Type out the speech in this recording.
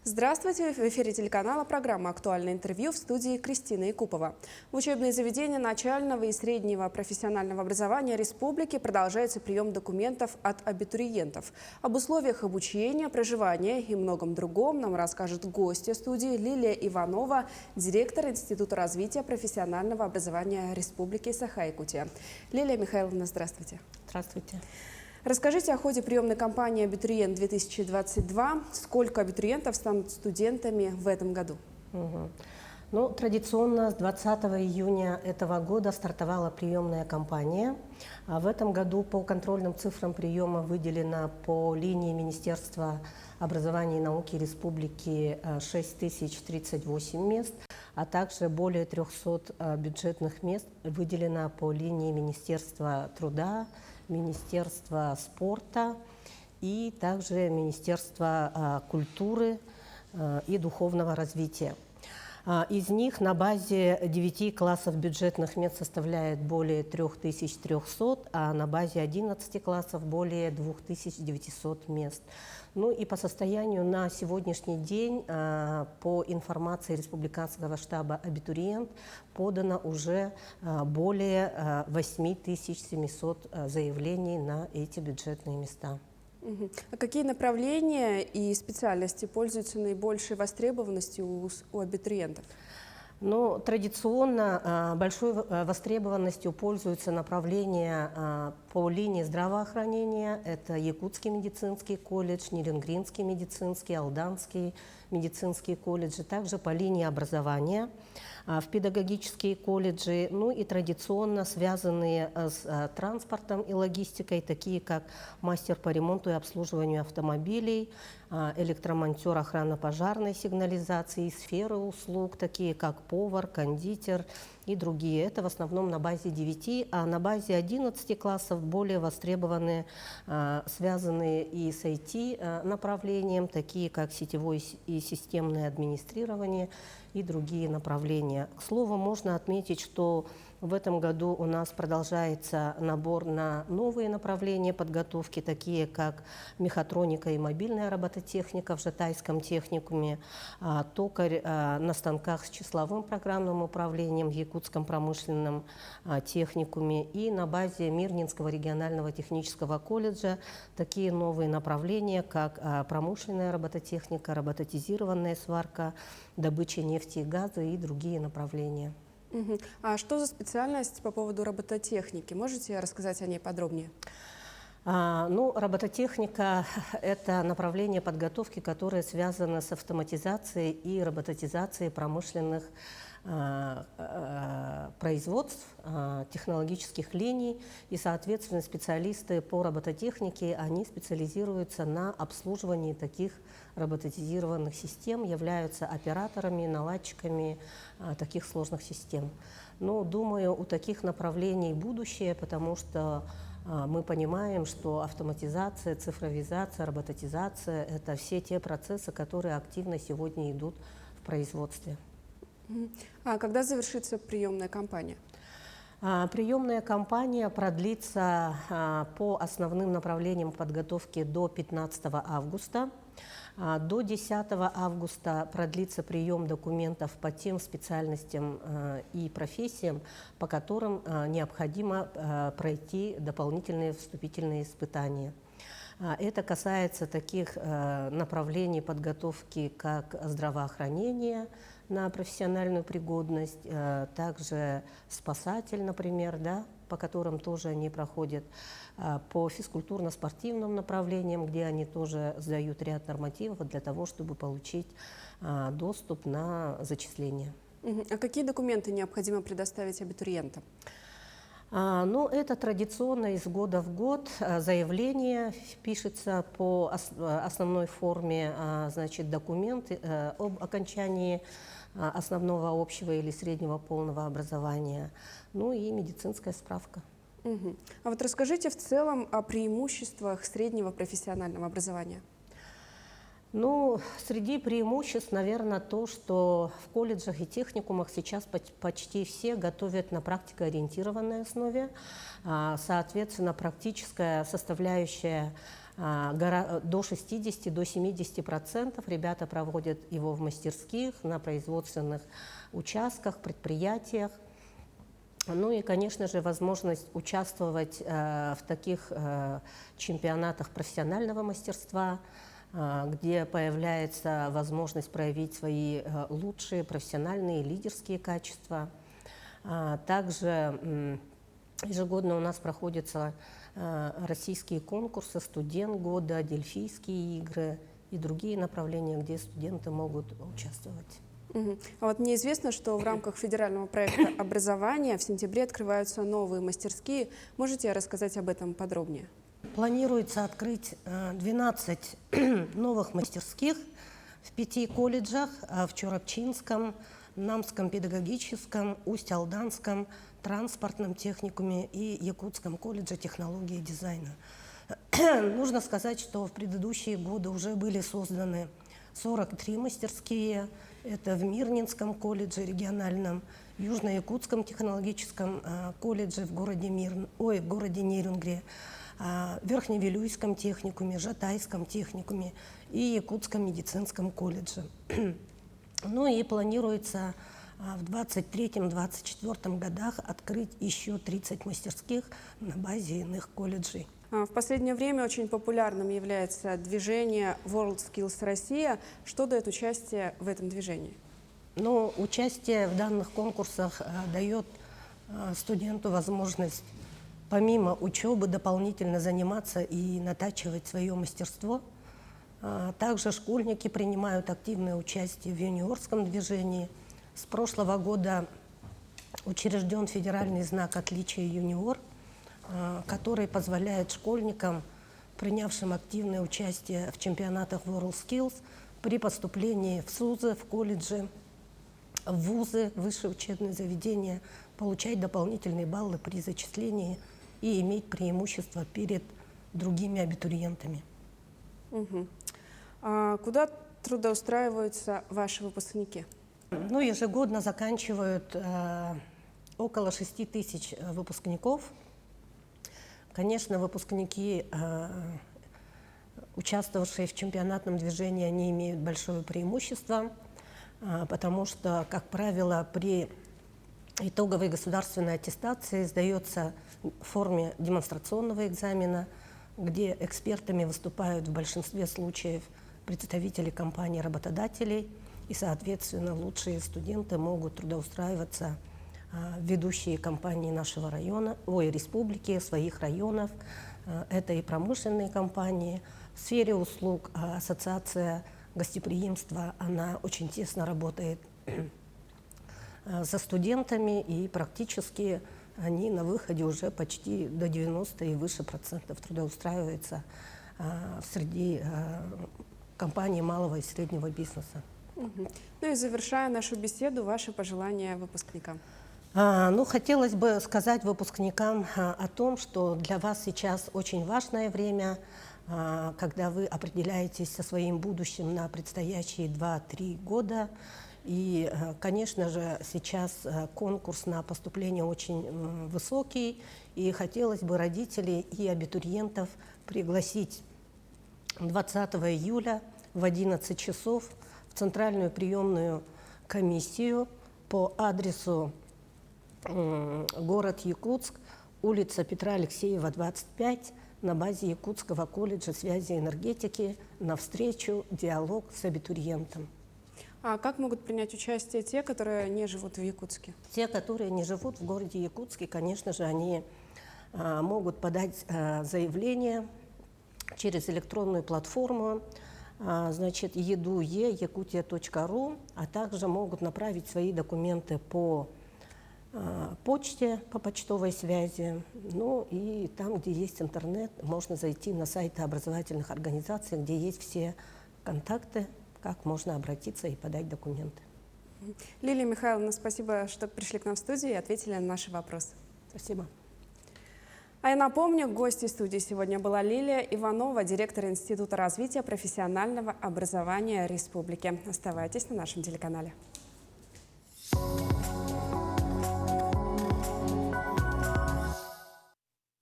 Здравствуйте! В эфире телеканала программа «Актуальное интервью», в студии Кристина Якупова. В учебные заведения начального и среднего профессионального образования республики продолжается прием документов от абитуриентов. Об условиях обучения, проживания и многом другом нам расскажет гостья студии Лилия Иванова, директор Института развития профессионального образования Республики Саха-Якутия. Лилия Михайловна, здравствуйте. Здравствуйте. Расскажите о ходе приемной кампании «Абитуриент-2022». Сколько абитуриентов станут студентами в этом году? Ну, традиционно с 20 июня этого года стартовала приемная кампания. В этом году по контрольным цифрам приема выделено по линии Министерства образования и науки Республики 6038 мест, а также более 300 бюджетных мест выделено по линии Министерства труда, Министерства спорта и также Министерства культуры и духовного развития. Из них на базе 9 классов бюджетных мест составляет более 3300, а на базе 11 классов более 2900 мест. Ну и по состоянию на сегодняшний день, по информации Республиканского штаба «Абитуриент», подано уже более 8700 заявлений на эти бюджетные места. А какие направления и специальности пользуются наибольшей востребованностью у абитуриентов? Ну, традиционно большой востребованностью пользуются направления по линии здравоохранения. Это Якутский медицинский колледж, Ниленгринский медицинский, Алданский медицинские колледжи. Также по линии образования в педагогические колледжи, ну и традиционно связанные с транспортом и логистикой, такие как мастер по ремонту и обслуживанию автомобилей, электромонтер охранно-пожарной сигнализации, сферы услуг, такие как повар, кондитер и другие. Это в основном на базе 9, а на базе 11 классов более востребованные, связанные и с IT-направлением, такие как сетевое и системное администрирование и другие направления. К слову, можно отметить, что в этом году у нас продолжается набор на новые направления подготовки, такие как мехатроника и мобильная робототехника в Жатайском техникуме, токарь на станках с числовым программным управлением в Якутском промышленном техникуме и на базе Мирнинского регионального технического колледжа такие новые направления, как промышленная робототехника, роботизированная сварка, добыча нефти и газа и другие направления. А что за специальность по поводу робототехники? Можете рассказать о ней подробнее? Ну, робототехника – это направление подготовки, которое связано с автоматизацией и роботизацией промышленных производств, технологических линий, и, соответственно, специалисты по робототехнике, они специализируются на обслуживании таких роботизированных систем, являются операторами, наладчиками таких сложных систем. Но, думаю, у таких направлений будущее, потому что мы понимаем, что автоматизация, цифровизация, роботизация – это все те процессы, которые активно сегодня идут в производстве. А когда завершится приемная кампания? Приемная кампания продлится по основным направлениям подготовки до 15 августа. До 10 августа продлится прием документов по тем специальностям и профессиям, по которым необходимо пройти дополнительные вступительные испытания. Это касается таких направлений подготовки, как здравоохранение на профессиональную пригодность, также спасатель, например, да, по которым тоже они проходят, по физкультурно-спортивным направлениям, где они тоже сдают ряд нормативов для того, чтобы получить доступ на зачисление. А какие документы необходимо предоставить абитуриентам? Ну, это традиционно из года в год. Заявление пишется по основной форме, значит, документы об окончании основного общего или среднего полного образования, ну и медицинская справка. А вот расскажите в целом о преимуществах среднего профессионального образования. Ну, среди преимуществ, наверное, то, что в колледжах и техникумах сейчас почти все готовят на практикоориентированной основе. Соответственно, практическая составляющая до 60–70% ребята проводят его в мастерских, на производственных участках, предприятиях. Ну и, конечно же, возможность участвовать в таких чемпионатах профессионального мастерства, где появляется возможность проявить свои лучшие профессиональные лидерские качества. Также ежегодно у нас проходятся российские конкурсы «Студент года», «Дельфийские игры» и другие направления, где студенты могут участвовать. А вот мне известно, что в рамках федерального проекта образования в сентябре открываются новые мастерские. Можете рассказать об этом подробнее? Планируется открыть 12 новых мастерских в 5 колледжах: в Чорапчинском, Намском педагогическом, Усть-Алданском, транспортном техникуме и Якутском колледже технологии и дизайна. Нужно сказать, что в предыдущие годы уже были созданы 43 мастерские. Это в Мирнинском колледже региональном, Южно-Якутском технологическом колледже в городе Нерюнгри, Верхневилюйском техникуме, Жатайском техникуме и Якутском медицинском колледже. Ну и планируется в 2023-2024 годах открыть еще 30 мастерских на базе иных колледжей. В последнее время очень популярным является движение WorldSkills Россия. Что дает участие в этом движении? Ну, участие в данных конкурсах дает студенту возможность помимо учебы дополнительно заниматься и натачивать свое мастерство. Также школьники принимают активное участие в юниорском движении. С прошлого года учрежден федеральный знак отличия «Юниор», который позволяет школьникам, принявшим активное участие в чемпионатах WorldSkills, при поступлении в СУЗы, в колледжи, в вузы, высшие учебные заведения, получать дополнительные баллы при зачислении и иметь преимущество перед другими абитуриентами. А куда трудоустраиваются ваши выпускники? Ну, ежегодно заканчивают около 6 тысяч выпускников. Конечно, выпускники, участвовавшие в чемпионатном движении, они имеют большое преимущество, потому что, как правило, при итоговой государственной аттестации сдается в форме демонстрационного экзамена, где экспертами выступают в большинстве случаев представители компаний-работодателей, и, соответственно, лучшие студенты могут трудоустраиваться в ведущие компании нашего района, республики, своих районов. Это и промышленные компании. В сфере услуг ассоциация гостеприимства, она очень тесно работает со студентами, и практически они на выходе уже почти до 90 и выше процентов трудоустраиваются среди компаний малого и среднего бизнеса. Ну и завершая нашу беседу, ваши пожелания выпускникам. Ну, хотелось бы сказать выпускникам о том, что для вас сейчас очень важное время, когда вы определяетесь со своим будущим на предстоящие 2-3 года. И, конечно же, сейчас конкурс на поступление очень высокий, и хотелось бы родителей и абитуриентов пригласить 20 июля в 11 часов в Центральную приемную комиссию по адресу город Якутск, улица Петра Алексеева, 25, на базе Якутского колледжа связи и энергетики, на встречу «Диалог с абитуриентом». А как могут принять участие те, которые не живут в Якутске? Те, которые не живут в городе Якутске, конечно же, они могут подать заявление через электронную платформу, значит, edu.yakutia.ru, а также могут направить свои документы по почте, по почтовой связи. Ну и там, где есть интернет, можно зайти на сайты образовательных организаций, где есть все контакты, как можно обратиться и подать документы. Лилия Михайловна, спасибо, что пришли к нам в студию и ответили на наши вопросы. Спасибо. А я напомню, гостьей студии сегодня была Лилия Иванова, директор Института развития профессионального образования Республики. Оставайтесь на нашем телеканале.